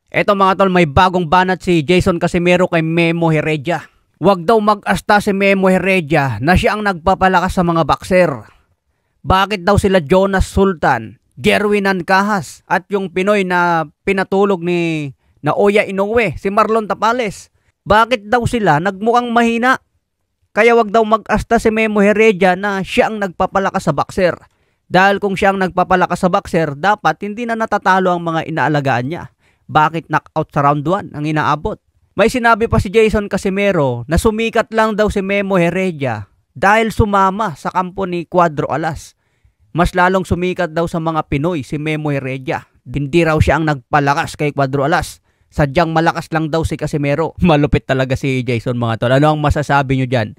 Eto mga tol, may bagong banat si Jason Casimero kay Memo Heredia. Wag daw mag-asta si Memo Heredia na siya ang nagpapalakas sa mga boxer. Bakit daw sila Jonas Sultan, Jerwin Ancahas at yung Pinoy na pinatulog ni Naoya Inoue, si Marlon Tapales? Bakit daw sila nagmukhang mahina? Kaya wag daw mag-asta si Memo Heredia na siya ang nagpapalakas sa boxer. Dahil kung siya ang nagpapalakas sa boxer, dapat hindi na natatalo ang mga inaalagaan niya. Bakit knockout sa round 1 ang inaabot? May sinabi pa si Jason Casimero na sumikat lang daw si Memo Heredia dahil sumama sa kampo ni Cuadro Alas. Mas lalong sumikat daw sa mga Pinoy si Memo Heredia. Hindi raw siya ang nagpalakas kay Cuadro Alas. Sadyang malakas lang daw si Casimero. Malupit talaga si Jason mga tol. Ano ang masasabi nyo dyan?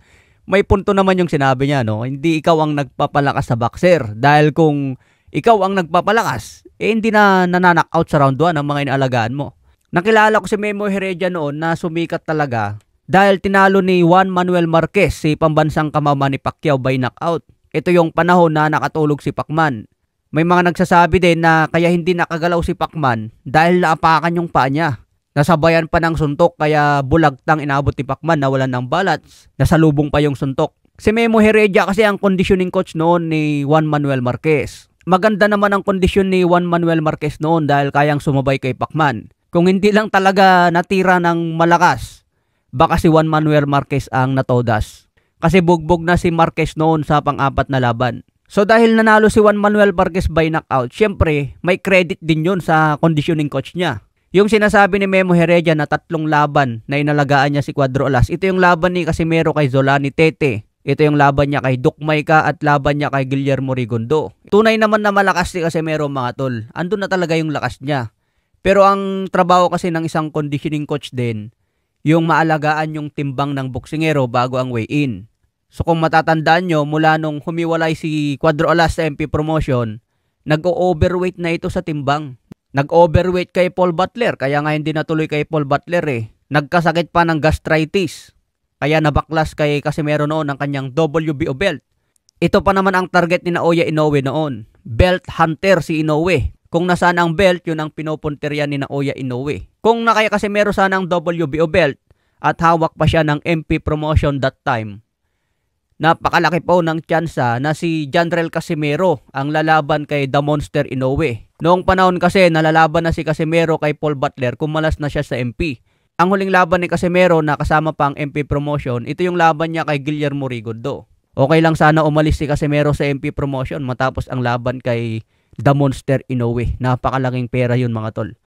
May punto naman yung sinabi niya, no? Hindi ikaw ang nagpapalakas sa boxer. Dahil kung ikaw ang nagpapalakas, hindi na nananockout sa round 1 ang mga inaalagaan mo. Nakilala ko si Memo Heredia noon na sumikat talaga dahil tinalo ni Juan Manuel Marquez si pambansang kamama ni Pacquiao by knockout. Ito yung panahon na nakatulog si Pacman. May mga nagsasabi din na kaya hindi nakagalaw si Pacman dahil naapakan yung paa niya. Nasabayan pa ng suntok kaya bulagtang inabot ni Pacman, nawalan ng balance, nasalubong pa yung suntok. Si Memo Heredia kasi ang conditioning coach noon ni Juan Manuel Marquez. Maganda naman ang kondisyon ni Juan Manuel Marquez noon dahil kayang sumabay kay Pacman. Kung hindi lang talaga natira ng malakas, baka si Juan Manuel Marquez ang natodas. Kasi bugbog na si Marquez noon sa pang-apat na laban. So dahil nanalo si Juan Manuel Marquez by knockout, syempre may credit din yun sa conditioning coach niya. Yung sinasabi ni Memo Heredia na 3 laban na inalagaan niya si Cuadro Alas, ito yung laban ni Casimero kay Zolani Tete. Ito yung laban niya kay Duc Maica at laban niya kay Guillermo Rigondo. Tunay naman na malakas si Casimero mga tol. Andun na talaga yung lakas niya. Pero ang trabaho kasi ng isang conditioning coach din, yung maalagaan yung timbang ng boksingero bago ang weigh-in. So kung matatandaan nyo, mula nung humiwalay si Cuadro Alas sa MP Promotion, nag-overweight na ito sa timbang. Nag-overweight kay Paul Butler, kaya nga hindi natuloy kay Paul Butler eh. Nagkasakit pa ng gastritis. Kaya nabaklas kay Casimero noon ang kanyang WBO belt. Ito pa naman ang target ni Naoya Inoue noon. Belt hunter si Inoue. Kung nasaan ang belt, yun ang pinupunterian ni Naoya Inoue. Kung nakaya Casimero sana ang WBO belt at hawak pa siya ng MP Promotion that time, napakalaki po ng tsansa na si Janrel Casimero ang lalaban kay The Monster Inoue. Noong panahon kasi nalalaban na si Casimero kay Paul Butler kung malas na siya sa MP. Ang huling laban ni Casimero na kasama pa ang MP Promotion, ito yung laban niya kay Guillermo Rigondo. Okay lang sana umalis si Casimero sa MP Promotion matapos ang laban kay The Monster Inoue. Napakalaking pera yun mga tol.